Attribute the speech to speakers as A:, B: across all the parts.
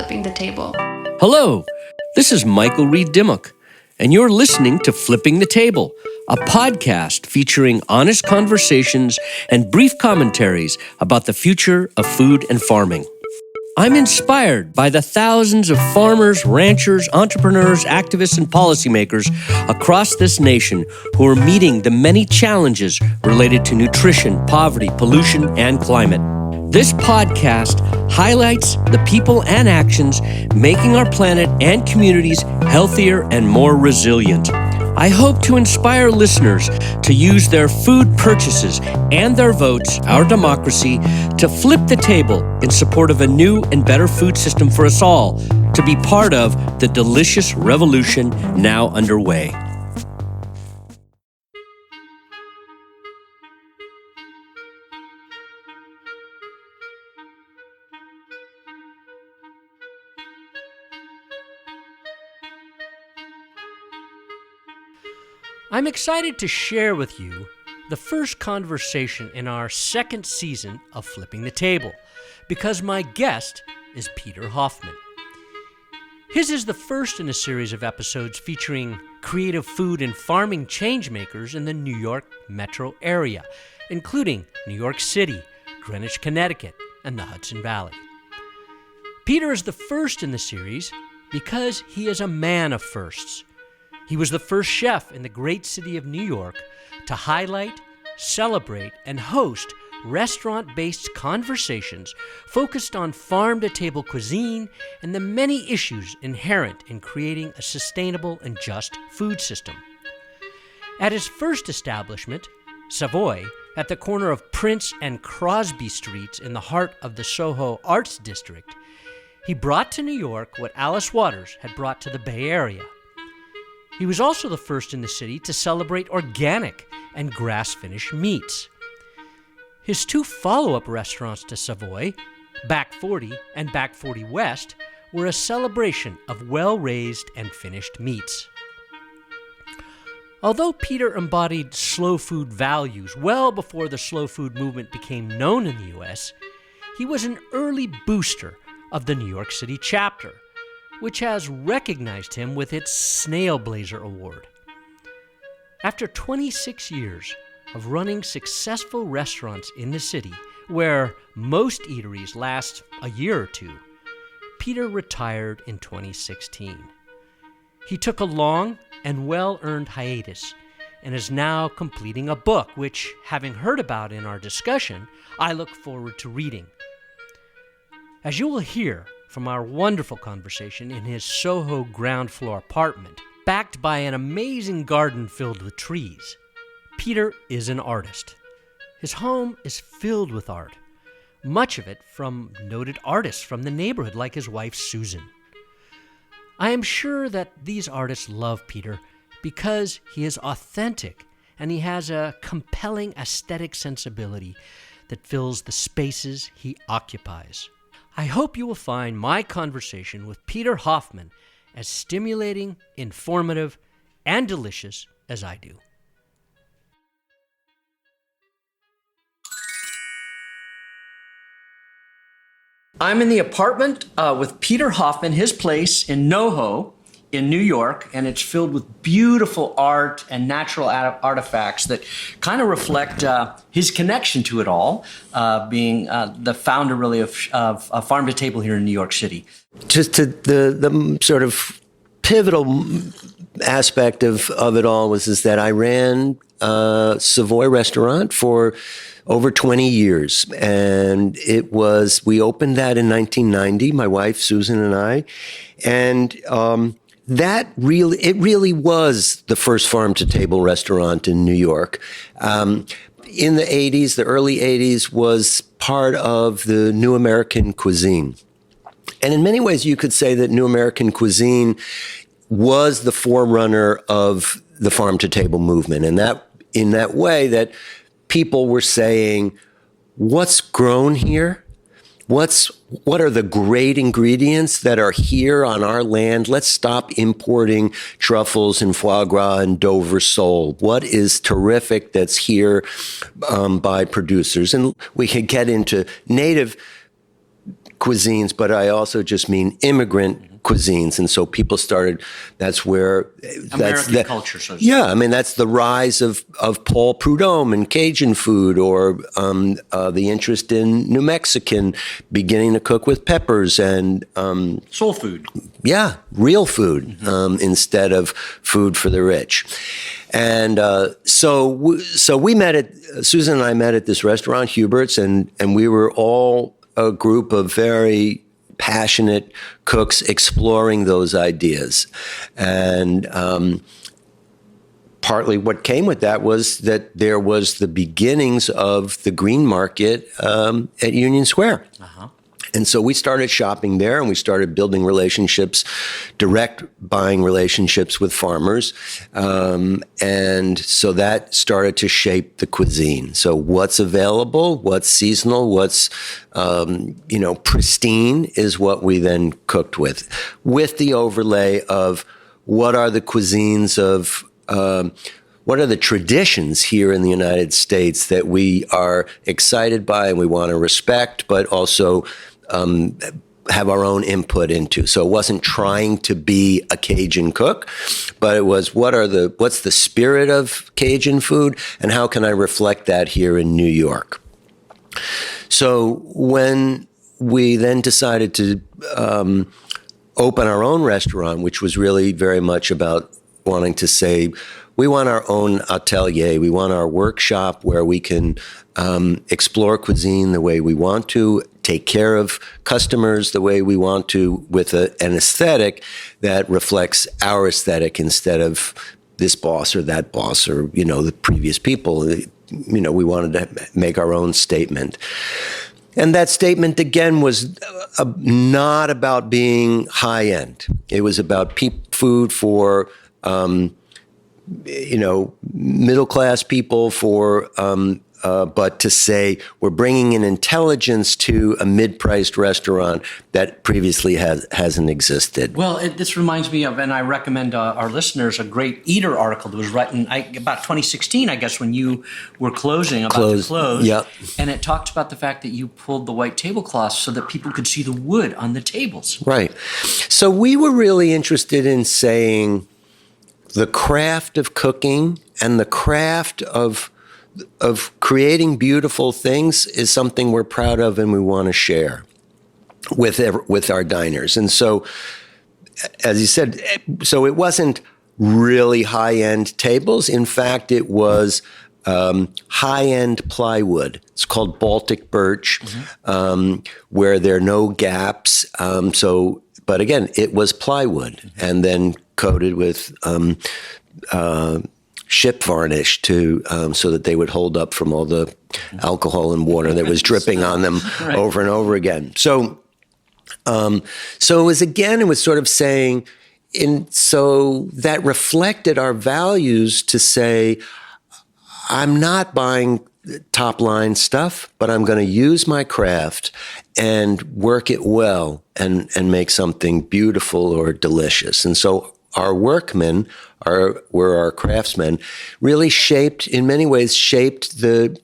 A: Flipping the Table.
B: Hello, this is Michael Reed Dimmock, and you're listening to Flipping the Table, a podcast featuring honest conversations and brief commentaries about the future of food and farming. I'm inspired by the thousands of farmers, ranchers, entrepreneurs, activists, and policymakers across this nation who are meeting the many challenges related to nutrition, poverty, pollution, and climate. This podcast highlights the people and actions making our planet and communities healthier and more resilient. I hope to inspire listeners to use their food purchases and their votes, our democracy, to flip the table in support of a new and better food system for us all, to be part of the delicious revolution now underway. I'm excited to share with you the first conversation in our second season of Flipping the Table, because my guest is Peter Hoffman. His is the first in a series of episodes featuring creative food and farming changemakers in the New York metro area, including New York City, Greenwich, Connecticut, and the Hudson Valley. Peter is the first in the series because he is a man of firsts. He was the first chef in the great city of New York to highlight, celebrate, and host restaurant-based conversations focused on farm-to-table cuisine and the many issues inherent in creating a sustainable and just food system. At his first establishment, Savoy, at the corner of Prince and Crosby Streets in the heart of the Soho Arts District, he brought to New York what Alice Waters had brought to the Bay Area. He was also the first in the city to celebrate organic and grass-finished meats. His two follow-up restaurants to Savoy, Back 40 and Back 40 West, were a celebration of well-raised and finished meats. Although Peter embodied slow food values well before the slow food movement became known in the U.S., he was an early booster of the New York City chapter, which has recognized him with its Snail Blazer Award. After 26 years of running successful restaurants in the city, where most eateries last a year or two, Peter retired in 2016. He took a long and well-earned hiatus and is now completing a book, which, having heard about in our discussion, I look forward to reading. As you will hear from our wonderful conversation in his Soho ground floor apartment, backed by an amazing garden filled with trees, Peter is an artist. His home is filled with art, much of it from noted artists from the neighborhood like his wife Susan. I am sure that these artists love Peter because he is authentic and he has a compelling aesthetic sensibility that fills the spaces he occupies. I hope you will find my conversation with Peter Hoffman as stimulating, informative, and delicious as I do. I'm in the apartment with Peter Hoffman, his place in NoHo in New York, and it's filled with beautiful art and natural artifacts that kind of reflect his connection to it all, being the founder really of Farm to Table here in New York City.
C: Just to the sort of pivotal aspect of it all is that I ran a Savoy restaurant for over 20 years. And we opened that in 1990, my wife, Susan, and I. And it really was the first farm-to-table restaurant in New York. In the 80s, the early 80s, was part of the New American cuisine. And in many ways, you could say that New American cuisine was the forerunner of the farm-to-table movement. And that, in that way, that people were saying, what's grown here? What are the great ingredients that are here on our land? Let's stop importing truffles and foie gras and Dover sole. What is terrific that's here by producers? And we could get into native cuisines, but I also just mean immigrant cuisines. And so people started, that's where...
B: American culture, so to speak.
C: Yeah, I mean, that's the rise of Paul Prudhomme and Cajun food, or the interest in New Mexican beginning to cook with peppers and...
B: soul food.
C: Yeah, real food instead of food for the rich. And so we met at, Susan and I met at this restaurant, Hubert's, and we were all a group of very passionate cooks exploring those ideas. And partly what came with that was that there was the beginnings of the green market at Union Square. Uh-huh. And so we started shopping there, and we started building relationships, direct buying relationships with farmers. And so that started to shape the cuisine. So what's available, what's seasonal, what's, pristine is what we then cooked with the overlay of what are the cuisines of, what are the traditions here in the United States that we are excited by and we want to respect, but also have our own input into. So it wasn't trying to be a Cajun cook, but it was what's the spirit of Cajun food, and how can I reflect that here in New York? So when we then decided to open our own restaurant, which was really very much about wanting to say, we want our own atelier. We want our workshop where we can explore cuisine the way we want to, take care of customers the way we want to, with an aesthetic that reflects our aesthetic instead of this boss or that boss or, the previous people. We wanted to make our own statement. And that statement, again, was not about being high end. It was about food for middle class people, but to say we're bringing an intelligence to a mid-priced restaurant that previously hasn't existed.
B: Well, this reminds me of, and I recommend our listeners, a great Eater article that was written about 2016, I guess, when you were about to close.
C: Yep.
B: And it talked about the fact that you pulled the white tablecloths so that people could see the wood on the tables.
C: Right. So we were really interested in saying the craft of cooking and the craft of creating beautiful things is something we're proud of and we want to share with our diners. And so, as you said, so it wasn't really high-end tables. In fact, it was high-end plywood. It's called Baltic birch, where there are no gaps. But again, it was plywood, and then coated with ship varnish so that they would hold up from all the alcohol and water that was dripping on them over and over again. So it was sort of saying, so that reflected our values to say, I'm not buying top line stuff, but I'm going to use my craft and work it well and make something beautiful or delicious. And so our workmen, were our craftsmen, really in many ways shaped the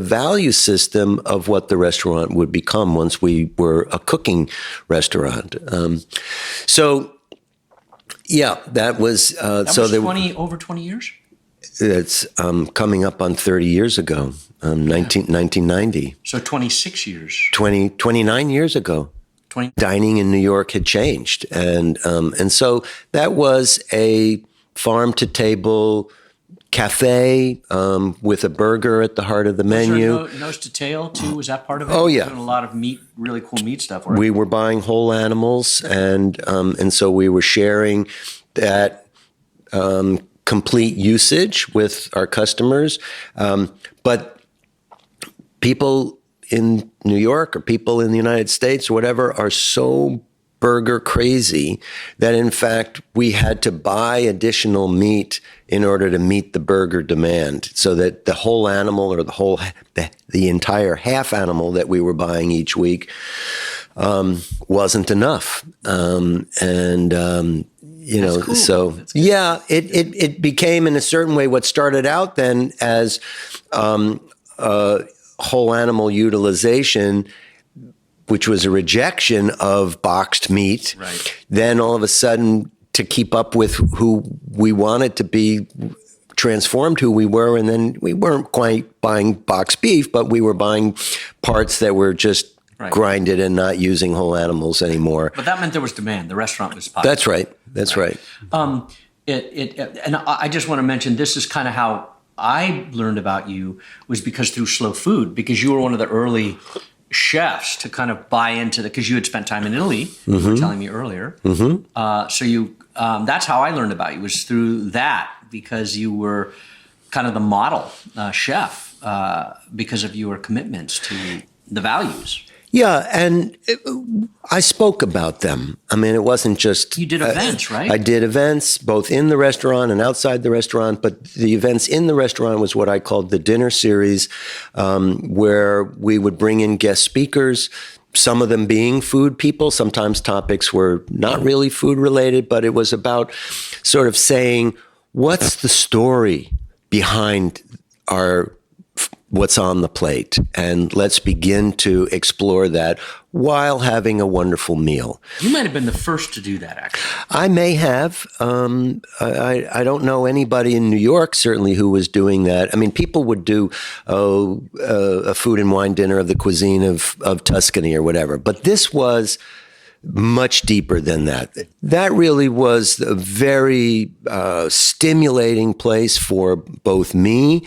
C: value system of what the restaurant would become once we were a cooking restaurant. That was
B: over 20 years.
C: It's coming up on 30 years ago, 1990.
B: So 26 years.
C: 29 years ago. Dining in New York had changed, and so that was a farm-to-table cafe with a burger at the heart of the menu.
B: Was there nose to tail too? Was that part of it?
C: Oh yeah,
B: doing a lot of meat, really cool meat stuff. Right?
C: We were buying whole animals, and so we were sharing that complete usage with our customers, but people in New York or people in the United States or whatever are so burger crazy that in fact we had to buy additional meat in order to meet the burger demand, so that the whole animal or the entire half animal that we were buying each week wasn't enough. Cool. So yeah, it became in a certain way what started out then as whole animal utilization which was a rejection of boxed meat.
B: Right.
C: Then all of a sudden, to keep up with who we wanted to be, transformed who we were, and then we weren't quite buying boxed beef, but we were buying parts that were just grinded and not using whole animals anymore.
B: But that meant there was demand. The restaurant was popular.
C: That's right. That's right.
B: And I just want to mention, this is kind of how I learned about you, was because through Slow Food, because you were one of the early chefs to kind of buy into because you had spent time in Italy, you were telling me earlier. So you, that's how I learned about you, was through that, because you were kind of the model chef because of your commitments to the values.
C: Yeah, and I spoke about them. I mean, it wasn't just...
B: You did events, right?
C: I did events, both in the restaurant and outside the restaurant, but the events in the restaurant was what I called the dinner series, where we would bring in guest speakers, some of them being food people. Sometimes topics were not really food related, but it was about sort of saying, what's the story behind what's on the plate, and let's begin to explore that while having a wonderful meal.
B: You might have been the first to do that, actually.
C: I may have. I don't know anybody in New York, certainly, who was doing that. I mean, people would do a food and wine dinner of the cuisine of Tuscany or whatever, but this was much deeper than that. That really was a very stimulating place for both me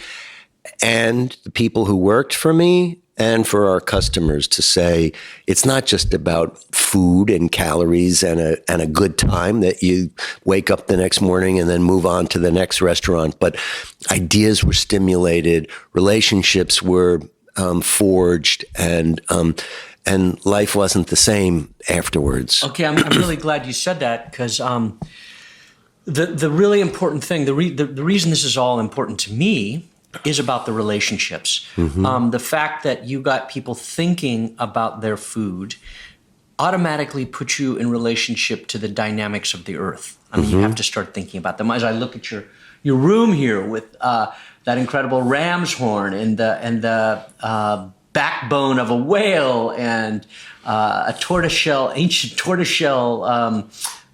C: and the people who worked for me, and for our customers, to say it's not just about food and calories and a good time that you wake up the next morning and then move on to the next restaurant, but ideas were stimulated, relationships were forged, and life wasn't the same afterwards.
B: Okay, I'm really glad you said that, because the really important thing, the reason this is all important to me is about the relationships. The fact that you got people thinking about their food automatically puts you in relationship to the dynamics of the earth. I mean, you have to start thinking about them. As I look at your room here with that incredible ram's horn and the backbone of a whale and a ancient tortoiseshell.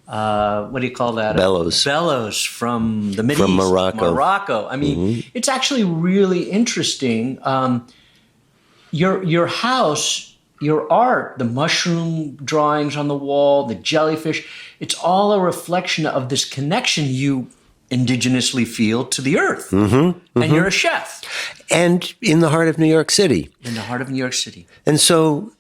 B: What do you call that?
C: Bellows.
B: Bellows from the Middle
C: From
B: East.
C: Morocco.
B: I mean, it's actually really interesting. Your house, your art, the mushroom drawings on the wall, the jellyfish, it's all a reflection of this connection you indigenously feel to the earth. And you're a chef.
C: And in the heart of New York City.
B: In the heart of New York City.
C: And so,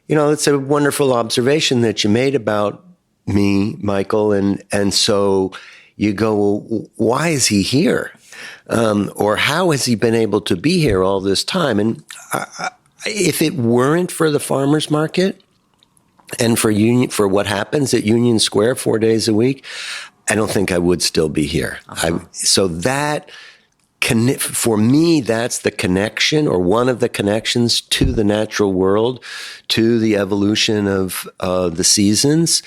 C: it's a wonderful observation that you made about me, Michael, and so you go, well, why is he here? Or how has he been able to be here all this time? And if it weren't for the farmers market and for what happens at Union Square 4 days a week, I don't think I would still be here. So that, for me, that's the connection, or one of the connections to the natural world, to the evolution of the seasons,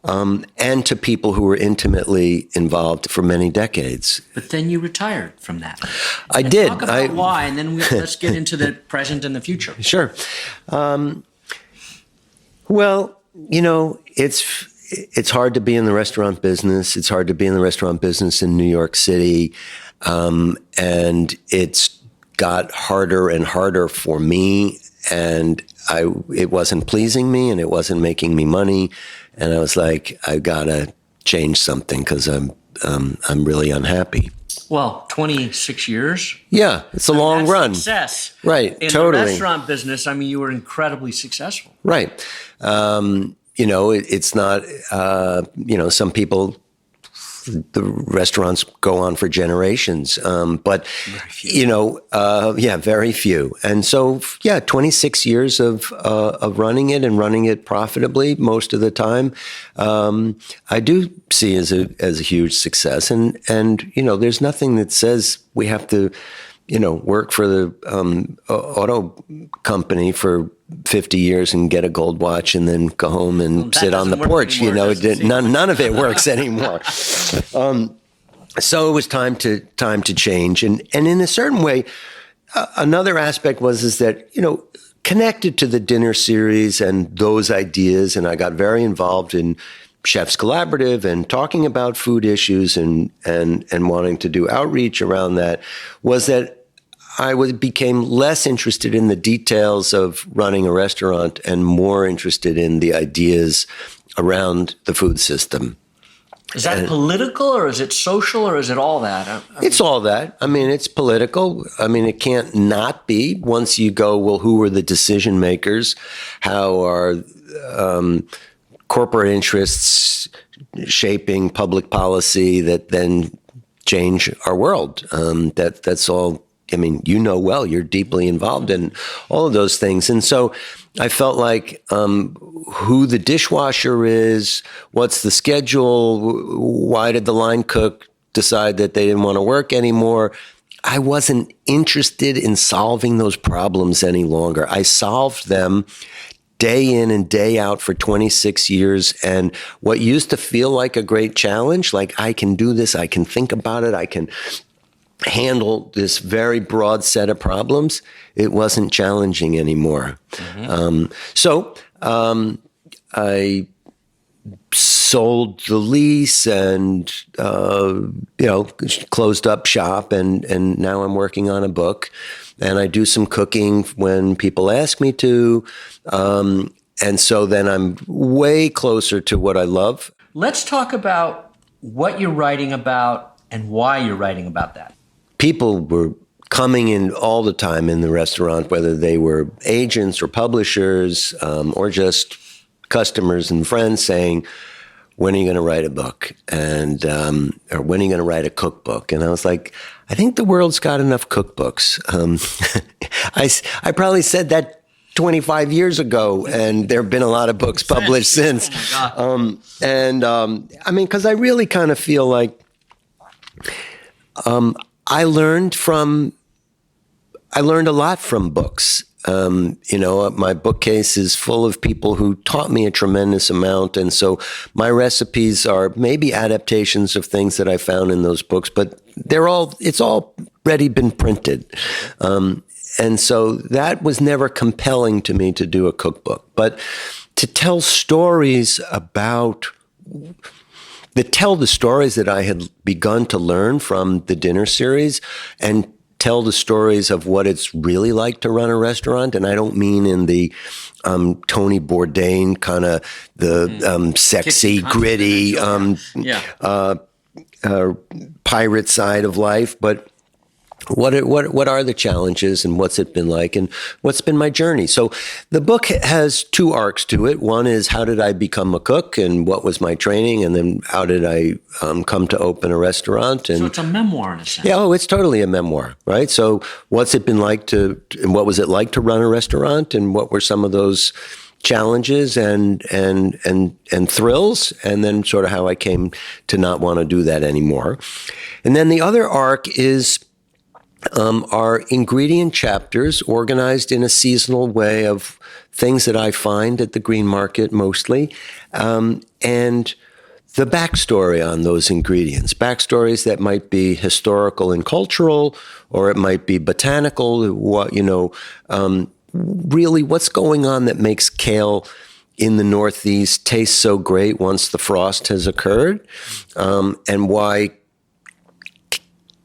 C: and to people who were intimately involved for many decades.
B: But then you retired from that.
C: I did.
B: Talk about why, and then let's get into the present and the future.
C: Sure. Well, it's hard to be in the restaurant business. It's hard to be in the restaurant business in New York City. And it's got harder and harder for me, and it wasn't pleasing me, and it wasn't making me money. And I was like, I gotta change something, because I'm really unhappy.
B: Well, 26 years.
C: Yeah, it's a long run.
B: Success.
C: Right,
B: in
C: totally.
B: In the restaurant business, I mean, you were incredibly successful.
C: Right. It's not, some people, the restaurants go on for generations, but, very few. And so, 26 years of running it, and running it profitably most of the time, I do see as a huge success. And there's nothing that says we have to, work for the auto company for 50 years and get a gold watch and then go home and sit on the porch. None of it works anymore. So it was time to change. And in a certain way, another aspect is that, connected to the dinner series and those ideas, and I got very involved in Chefs Collaborative and talking about food issues and wanting to do outreach around that, was that became less interested in the details of running a restaurant and more interested in the ideas around the food system.
B: Is that political, or is it social, or is it all that?
C: It's all that. I mean, it's political. I mean, it can't not be. Once you go, well, who are the decision makers? How are corporate interests shaping public policy that then change our world? That's all. I mean, you know well, you're deeply involved in all of those things. And so I felt like who the dishwasher is, what's the schedule, why did the line cook decide that they didn't want to work anymore? I wasn't interested in solving those problems any longer. I solved them day in and day out for 26 years. And what used to feel like a great challenge, like I can do this, I can think about it, I can handle this very broad set of problems, it wasn't challenging anymore. So I sold the lease and closed up shop, and now I'm working on a book, and I do some cooking when people ask me to, and so then I'm way closer to what I love.
B: Let's talk about what you're writing about and why you're writing about that.
C: People were coming in all the time in the restaurant, whether they were agents or publishers or just customers and friends, saying, when are you going to write a book? And or when are you going to write a cookbook? And I was like, I think the world's got enough cookbooks. I probably said that 25 years ago, and there have been a lot of books published since.
B: Oh my God.
C: I mean, because I really kind of feel like I learned a lot from books. My bookcase is full of people who taught me a tremendous amount. And so my recipes are maybe adaptations of things that I found in those books, but it's already been printed. And so that was never compelling to me to do a cookbook, but to tell stories the stories that I had begun to learn from the dinner series, and tell the stories of what it's really like to run a restaurant. And I don't mean in the Tony Bourdain kind of the sexy, gritty pirate side of life, but what are the challenges and what's it been like and what's been my journey? So the book has two arcs to it. One is, how did I become a cook and what was my training? And then how did I come to open a restaurant? And
B: so it's a memoir in a sense.
C: Yeah, it's totally a memoir, right? So what's it been like and what was it like to run a restaurant? And what were some of those challenges and thrills, and then sort of how I came to not want to do that anymore. And then the other arc is are ingredient chapters organized in a seasonal way of things that I find at the green market mostly, and the backstory on those ingredients, backstories that might be historical and cultural, or it might be botanical, really what's going on that makes kale in the Northeast taste so great once the frost has occurred, and why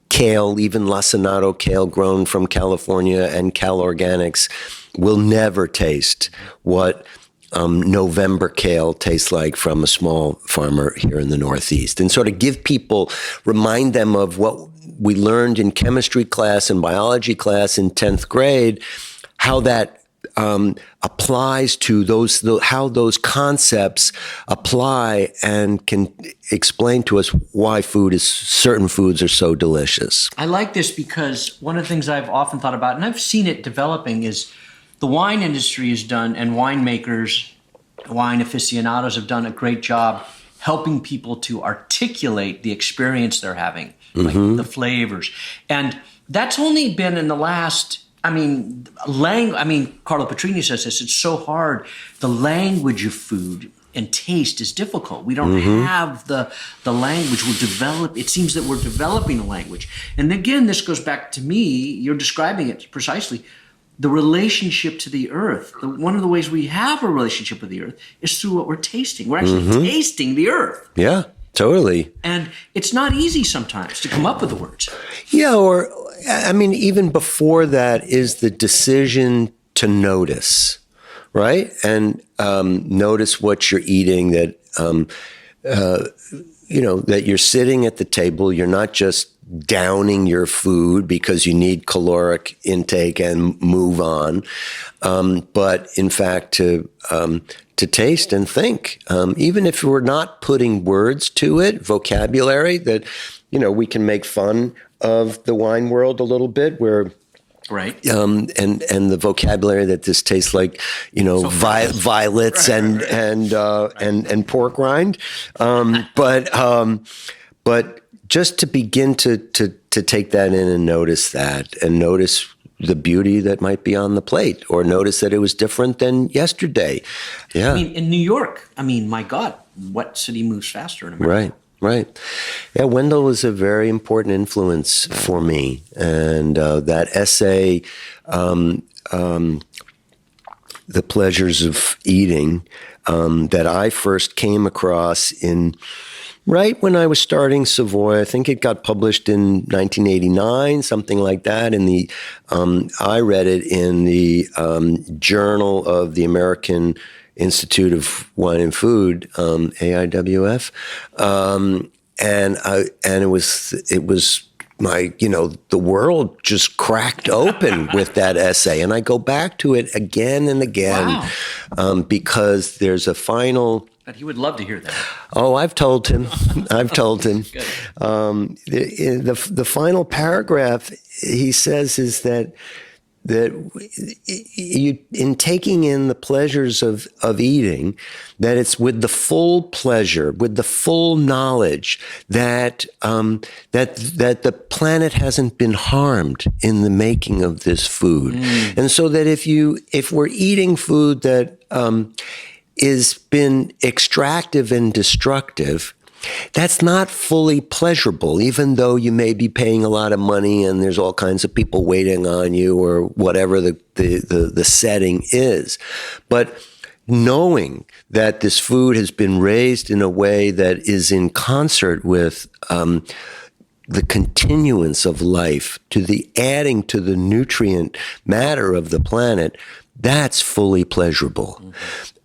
C: kale, even lacinato kale grown from California and Cal Organics, will never taste what November kale tastes like from a small farmer here in the Northeast. And sort of remind them of what we learned in chemistry class and biology class in 10th grade, how that applies to how those concepts apply and can explain to us why certain foods are so delicious.
B: I like this because one of the things I've often thought about, and I've seen it developing, is the wine industry has done, and winemakers, wine aficionados have done a great job helping people to articulate the experience they're having, like the flavors. And that's only been in the last, Carlo Petrini says this, it's so hard. The language of food and taste is difficult. We don't have the language. It seems that we're developing a language. And again, this goes back to me, you're describing it precisely. the relationship to the earth. One of the ways we have a relationship with the earth is through what we're tasting. We're actually tasting the earth.
C: Yeah, totally.
B: And it's not easy sometimes to come up with the words.
C: Yeah, or I mean, even before that is the decision to notice, right? And notice what you're eating, that, that you're sitting at the table. You're not just downing your food because you need caloric intake and move on, but in fact to taste and think, even if we're not putting words to it, vocabulary that, we can make fun of the wine world a little bit, where
B: right,
C: and the vocabulary that this tastes like, violets and pork rind, but just to begin to take that in and notice that, and notice the beauty that might be on the plate, or notice that it was different than yesterday. Yeah.
B: I mean, in New York, my God, what city moves faster in America?
C: Right. Yeah, Wendell was a very important influence for me. And that essay, The Pleasures of Eating, that I first came across right when I was starting Savoy. I think it got published in 1989, something like that. I read it in the Journal of the American Institute of Wine and Food, AIWF, and it was my, the world just cracked open with that essay, and I go back to it again and again, because there's a final.
B: But he would love to hear that.
C: Oh, I've told him. The final paragraph he says is that you, in taking in the pleasures of eating, that it's with the full pleasure, with the full knowledge that that the planet hasn't been harmed in the making of this food, and so that if we're eating food that is been extractive and destructive, that's not fully pleasurable, even though you may be paying a lot of money and there's all kinds of people waiting on you, or whatever the setting is. But knowing that this food has been raised in a way that is in concert with the continuance of life, to the adding to the nutrient matter of the planet, that's fully pleasurable.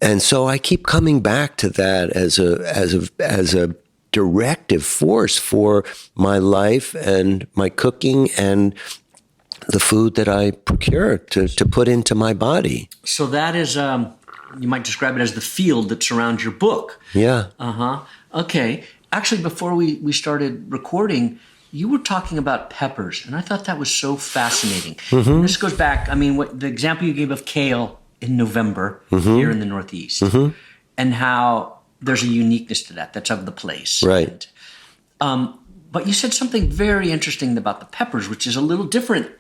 C: And so I keep coming back to that as a directive force for my life and my cooking and the food that I procure to put into my body.
B: So that is, you might describe it as the field that surrounds your book.
C: Yeah.
B: Okay. Actually, before we started recording, you were talking about peppers, and I thought that was so fascinating. And this goes back, the example you gave of kale in November here in the Northeast, and how there's a uniqueness to that's of the place.
C: Right.
B: But you said something very interesting about the peppers, which is a little different,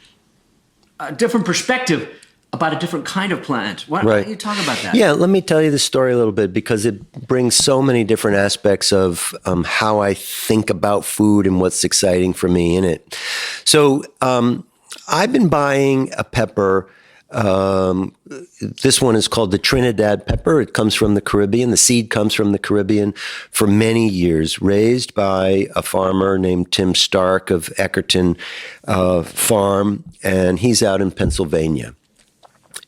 B: a different perspective about a different kind of plant. Why don't you talk about that?
C: Yeah, let me tell you the story a little bit, because it brings so many different aspects of how I think about food and what's exciting for me in it. So I've been buying a pepper. This one is called the Trinidad pepper. It comes from the Caribbean. The seed comes from the Caribbean for many years, raised by a farmer named Tim Stark of Eckerton Farm, and he's out in Pennsylvania.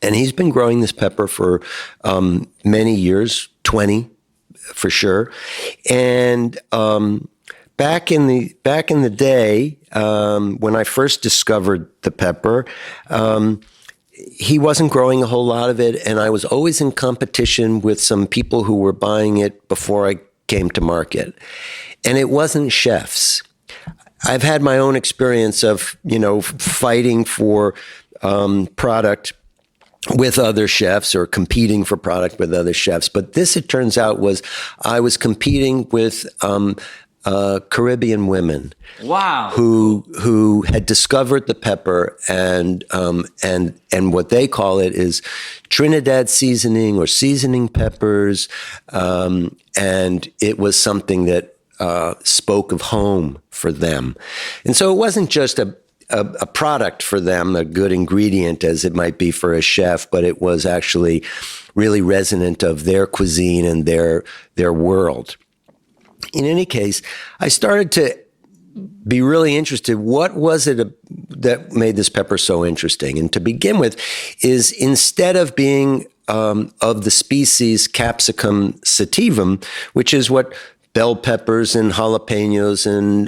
C: And he's been growing this pepper for many years, 20 for sure. And back in the day, when I first discovered the pepper, he wasn't growing a whole lot of it, and I was always in competition with some people who were buying it before I came to market. And it wasn't chefs. I've had my own experience of, fighting for product with other chefs, or competing for product with other chefs. But this, it turns out, I was competing with Caribbean women.
B: Wow.
C: Who had discovered the pepper, and what they call it is Trinidad seasoning, or seasoning peppers, and it was something that spoke of home for them. And so it wasn't just a product for them, a good ingredient as it might be for a chef, but it was actually really resonant of their cuisine and their world. In any case, I started to be really interested. What was it that made this pepper so interesting? And to begin with, is instead of being of the species Capsicum sativum, which is what bell peppers and jalapenos and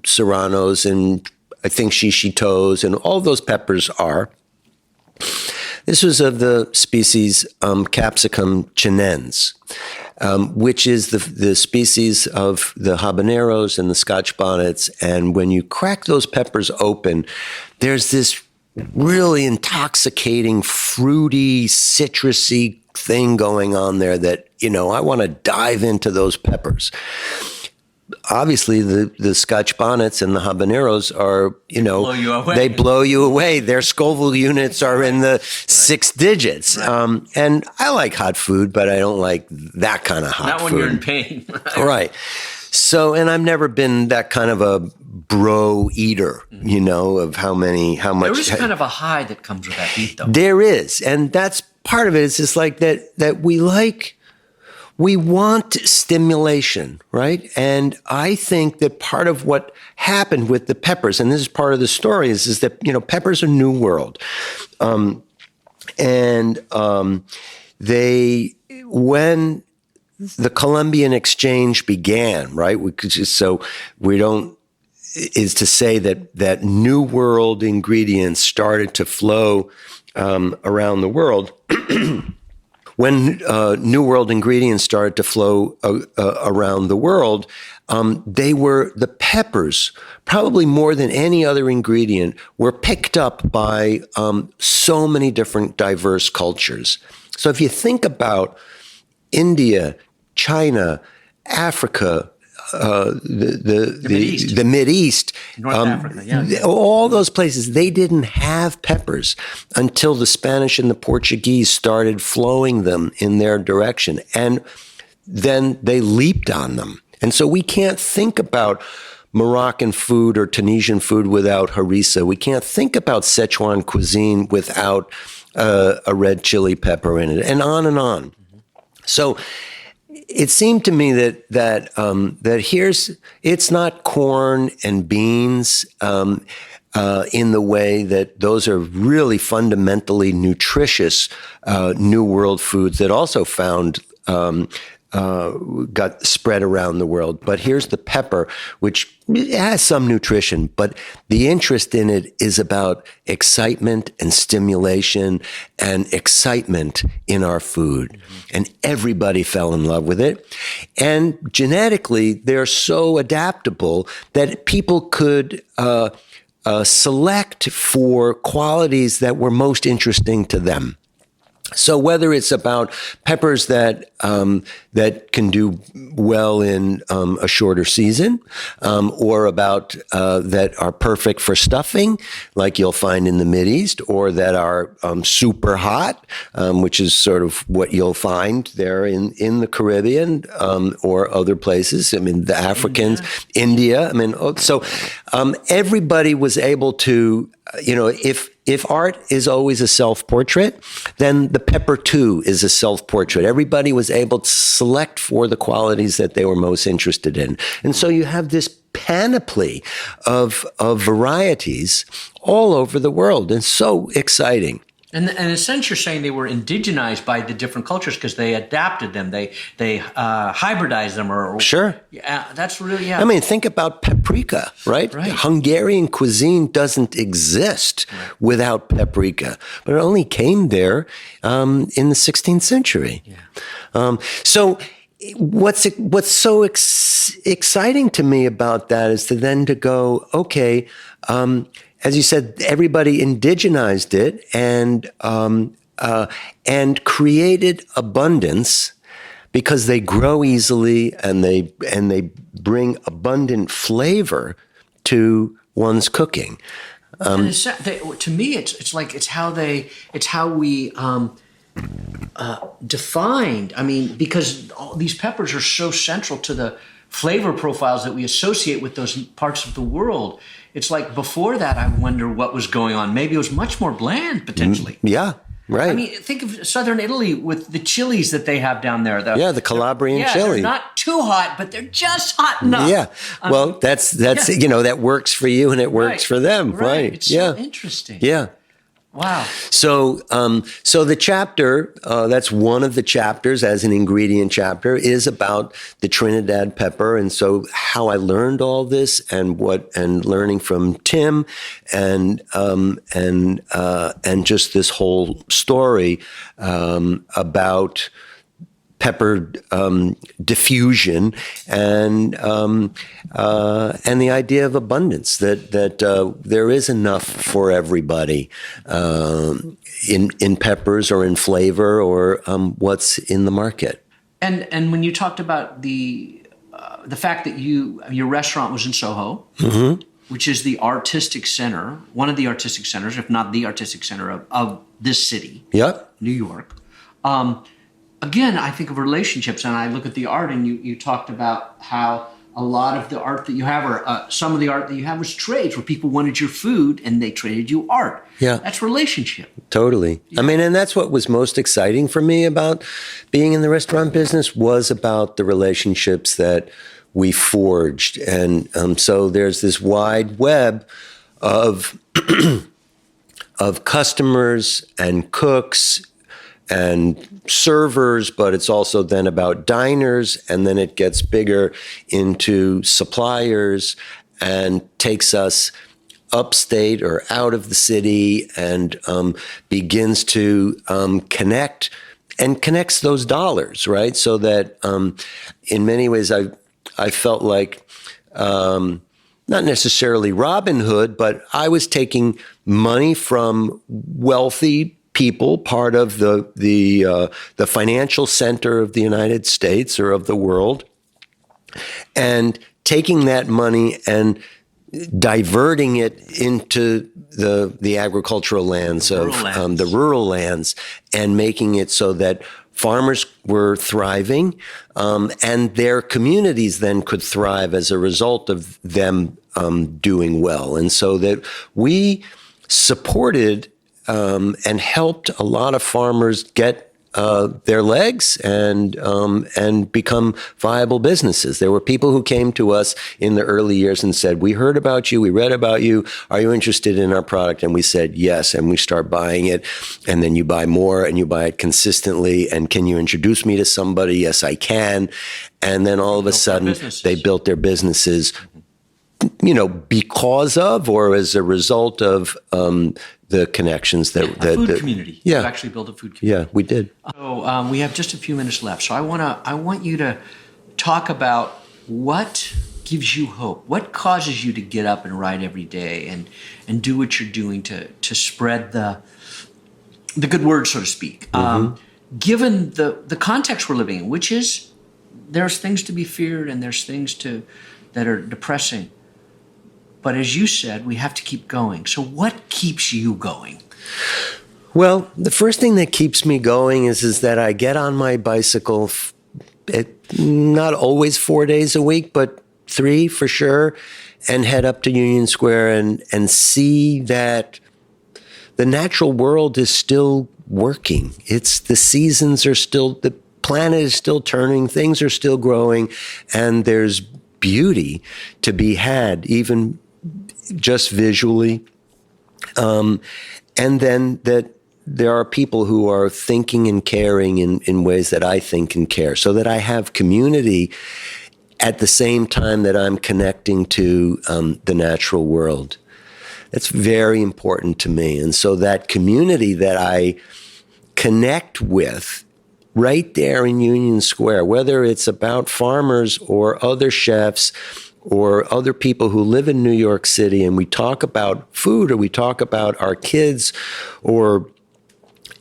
C: serranos and I think shishitos and all those peppers are. This was of the species Capsicum chinense, which is the species of the habaneros and the Scotch bonnets. And when you crack those peppers open, there's this really intoxicating, fruity, citrusy thing going on there that, I want to dive into those peppers. Obviously, the Scotch bonnets and the habaneros are, they blow you away. Their Scoville units are in the 6 digits. Right. And I like hot food, but I don't like that kind of hot food.
B: Not when you're in pain.
C: Right. So, and I've never been that kind of a bro eater, of how much.
B: There is kind of a high that comes with that heat, though.
C: There is. And that's part of it. It's just like that we want stimulation, right? And I think that part of what happened with the peppers, and this is part of the story, is that, peppers are New World. When the Columbian Exchange began, right? Is to say that New World ingredients started to flow around the world. When New World ingredients started to flow around the world, the peppers, probably more than any other ingredient, were picked up by so many different diverse cultures. So if you think about India, China, Africa, the Mideast,
B: North Africa, yeah.
C: All those places, they didn't have peppers until the Spanish and the Portuguese started flowing them in their direction. And then they leaped on them. And so we can't think about Moroccan food or Tunisian food without harissa. We can't think about Sichuan cuisine without a red chili pepper in it, and on and on. Mm-hmm. So it seemed to me that it's not corn and beans in the way that those are really fundamentally nutritious New World foods that also got spread around the world. But here's the pepper, which has some nutrition, but the interest in it is about excitement and stimulation and excitement in our food. Mm-hmm. And everybody fell in love with it. And genetically, they're so adaptable that people could select for qualities that were most interesting to them. So whether it's about peppers that can do well in a shorter season, or about that are perfect for stuffing, like you'll find in the Mideast, or that are super hot, which is sort of what you'll find there in the Caribbean or other places. I mean, the Africans, India. I mean, so everybody was able to, if art is always a self-portrait, then the pepper too is a self-portrait. Everybody was able to select for the qualities that they were most interested in. And so you have this panoply of varieties all over the world, and so exciting.
B: And in a sense, you're saying they were indigenized by the different cultures because they adapted them, they hybridized them, or
C: sure.
B: Yeah, that's really. Yeah.
C: I mean, think about paprika, right? Hungarian cuisine doesn't exist without paprika, but it only came there in the 16th century. Yeah. So what's so exciting to me about that is to go, okay. As you said, everybody indigenized it and created abundance because they grow easily and they bring abundant flavor to one's cooking.
B: To me, it's how we defined. I mean, because all these peppers are so central to the flavor profiles that we associate with those parts of the world. it's like before that, I wonder what was going on. Maybe it was much more bland, potentially.
C: Yeah, right.
B: I mean, think of southern Italy with the chilies that they have down there.
C: The Calabrian chili.
B: They're not too hot, but they're just hot enough.
C: Yeah. Well, that's that works for you and it works for them, right?
B: It's so interesting.
C: Yeah.
B: Wow.
C: So, so the chapter, that's one of the chapters as an ingredient chapter, is about the Trinidad pepper. And so how I learned all this and learning from Tim and just this whole story, about pepper diffusion and the idea of abundance, that there is enough for everybody in peppers or in flavor or what's in the market.
B: And when you talked about the fact that your restaurant was in Soho, which is the artistic center, one of the artistic centers, if not the artistic center of this city, New York. Again, I think of relationships, and I look at the art, and you talked about how a lot of the art that you have, or some of the art that you have, was trades where people wanted your food and they traded you art.
C: Yeah.
B: That's relationship.
C: Totally. Yeah. I mean, and that's what was most exciting for me about being in the restaurant business, was about the relationships that we forged. And so there's this wide web of of customers and cooks and servers, but it's also then about diners, and then it gets bigger into suppliers and takes us upstate or out of the city and begins to connect and connects those dollars, right? So that in many ways I felt like not necessarily Robin Hood, but I was taking money from wealthy people, part of the financial center of the United States or of the world, and taking that money and diverting it into the agricultural lands of the rural lands, and making it so that farmers were thriving, and their communities then could thrive as a result of them doing well. And so that we supported and helped a lot of farmers get their legs and become viable businesses. There were people who came to us in the early years and said, "We heard about you, we read about you. Are you interested in our product?" And we said, "Yes." And we start buying it, and then you buy more, and you buy it consistently. And can you introduce me to somebody? Yes, I can. And then all of a sudden, they built their businesses, because of or as a result of the connections that
B: a food community.
C: Yeah,
B: you actually built a food community.
C: Yeah, we did.
B: So we have just a few minutes left. So I want you to talk about what gives you hope. What causes you to get up and write every day and do what you're doing to spread the good word, so to speak. Given the context we're living in, which is there's things to be feared and there's things that are depressing. But as you said, we have to keep going. So what keeps you going?
C: Well, the first thing that keeps me going is that I get on my bicycle, not always 4 days a week, but 3 for sure, and head up to Union Square and see that the natural world is still working. The seasons are still, the planet is still turning, things are still growing, and there's beauty to be had, even just visually. And then that there are people who are thinking and caring in ways that I think and care, so that I have community at the same time that I'm connecting to the natural world. That's very important to me. And so that community that I connect with right there in Union Square, whether it's about farmers or other chefs or other people who live in New York City, and we talk about food, or we talk about our kids or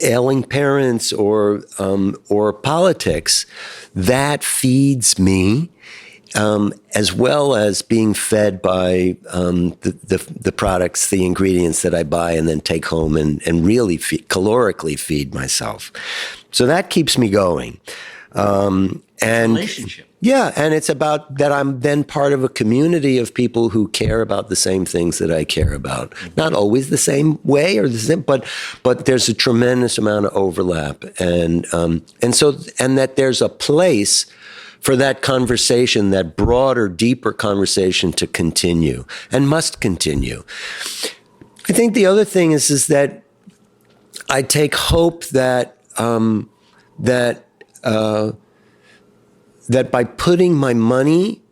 C: ailing parents or politics, that feeds me, as well as being fed by the products, the ingredients that I buy and then take home and really calorically feed myself. So that keeps me going. And
B: relationship.
C: Yeah, and it's about that I'm then part of a community of people who care about the same things that I care about. Not always the same way or the same, but there's a tremendous amount of overlap, and that there's a place for that conversation, that broader, deeper conversation, to continue and must continue. I think the other thing is that I take hope that that by putting my money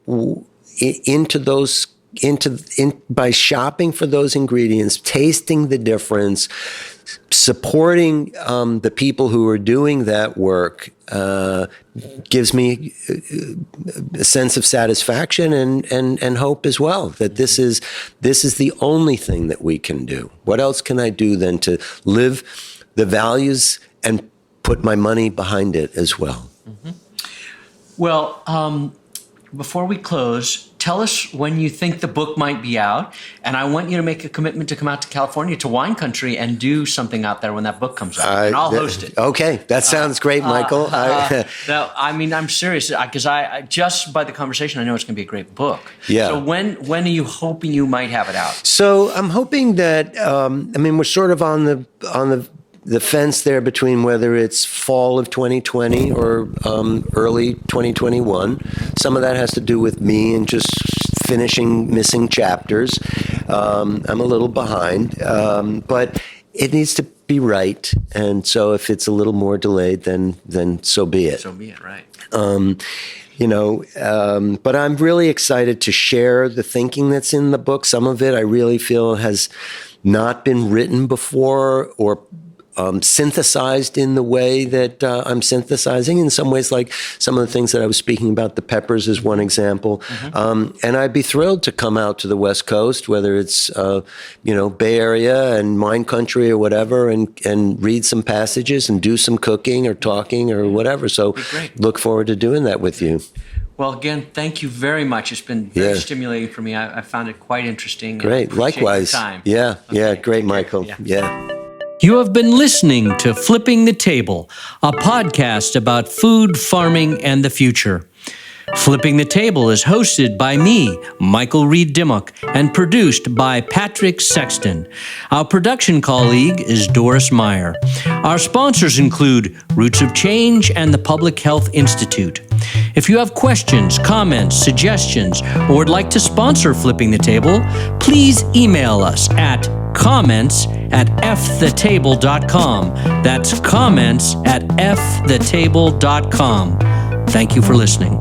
C: by shopping for those ingredients, tasting the difference, supporting the people who are doing that work, gives me a sense of satisfaction and hope as well, that this is the only thing that we can do. What else can I do than to live the values and put my money behind it as well?
B: Mm-hmm. Well, before we close, tell us when you think the book might be out, and I want you to make a commitment to come out to California, to wine country, and do something out there when that book comes out, and I'll host it.
C: Okay, that sounds great, Michael.
B: No, I mean, I'm serious, because I just by the conversation, I know it's going to be a great book.
C: Yeah.
B: So when are you hoping you might have it out?
C: So I'm hoping that, we're sort of on the fence there between whether it's fall of 2020 or early 2021. Some of that has to do with me and just finishing missing chapters. I'm a little behind, but it needs to be right. And so if it's a little more delayed, then so be it.
B: So be it, right.
C: But I'm really excited to share the thinking that's in the book. Some of it I really feel has not been written before or synthesized in the way that I'm synthesizing. In some ways, like some of the things that I was speaking about, the peppers is one example. Mm-hmm. And I'd be thrilled to come out to the West Coast, whether it's Bay Area and wine country or whatever, and read some passages and do some cooking or talking or whatever. So look forward to doing that with you.
B: Well, again, thank you very much. It's been very stimulating for me. I found it quite interesting.
C: Great. Likewise.
B: Time.
C: Yeah.
B: Okay.
C: Yeah. Great, Michael.
B: Yeah. You have been listening to Flipping the Table, a podcast about food, farming, and the future. Flipping the Table is hosted by me, Michael Reed Dimmock, and produced by Patrick Sexton. Our production colleague is Doris Meyer. Our sponsors include Roots of Change and the Public Health Institute. If you have questions, comments, suggestions, or would like to sponsor Flipping the Table, please email us at comments@fthetable.com. That's comments@fthetable.com. Thank you for listening.